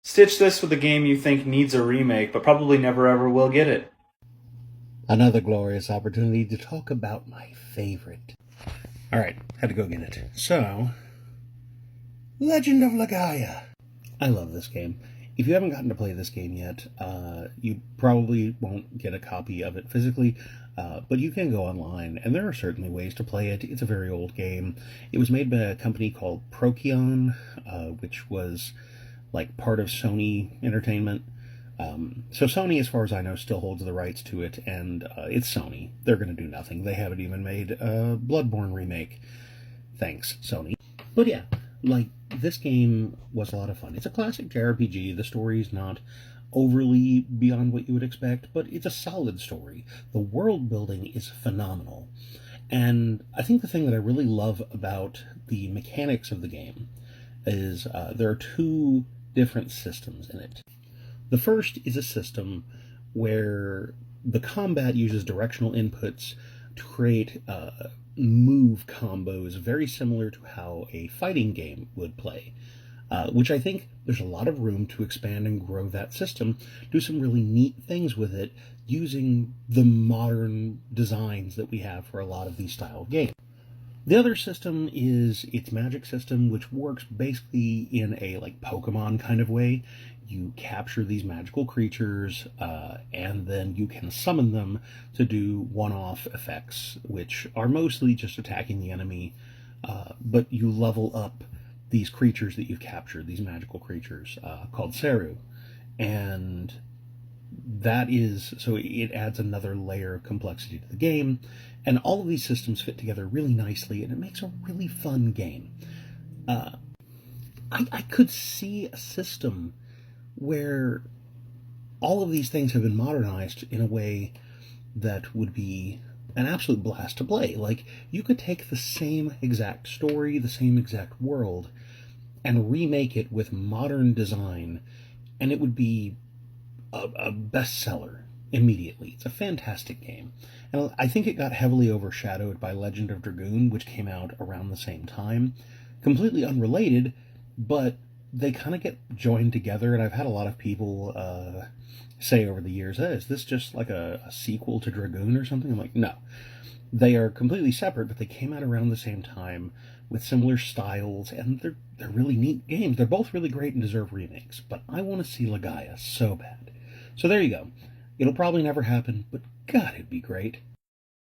Stitch this with a game you think needs a remake, but probably never ever will get it. Another glorious opportunity to talk about my favorite. Alright, had to go get it. So, Legend of Legaia. I love this game. If you haven't gotten to play this game yet, you probably won't get a copy of it physically, but you can go online, and there are certainly ways to play it. It's a very old game. It was made by a company called Procyon, which was like part of Sony Entertainment. So Sony, as far as I know, still holds the rights to it, and it's Sony. They're going to do nothing. They haven't even made a Bloodborne remake. Thanks, Sony. But yeah, like, this game was a lot of fun. It's a classic JRPG. The story's not overly beyond what you would expect, but it's a solid story. The world building is phenomenal. And I think the thing that I really love about the mechanics of the game is there are two different systems in it. The first is a system where the combat uses directional inputs to create move combos very similar to how a fighting game would play, which I think there's a lot of room to expand and grow that system, do some really neat things with it using the modern designs that we have for a lot of these style of games. The other system is its magic system, which works basically in a like Pokemon kind of way. You capture these magical creatures, and then you can summon them to do one-off effects, which are mostly just attacking the enemy, but you level up these creatures that you've captured, these magical creatures, called Seru. And that is, so it adds another layer of complexity to the game, and all of these systems fit together really nicely, and it makes a really fun game. I could see a system where all of these things have been modernized in a way that would be an absolute blast to play. Like, you could take the same exact story, the same exact world, and remake it with modern design, and it would be a bestseller immediately. It's a fantastic game. And I think it got heavily overshadowed by Legend of Dragoon, which came out around the same time. Completely unrelated, but they kind of get joined together, and I've had a lot of people say over the years, hey, is this just like a sequel to Dragoon or something? I'm like, no. They are completely separate, but they came out around the same time with similar styles, and they're really neat games. They're both really great and deserve remakes, but I want to see Legaia so bad. So there you go. It'll probably never happen, but God, it'd be great.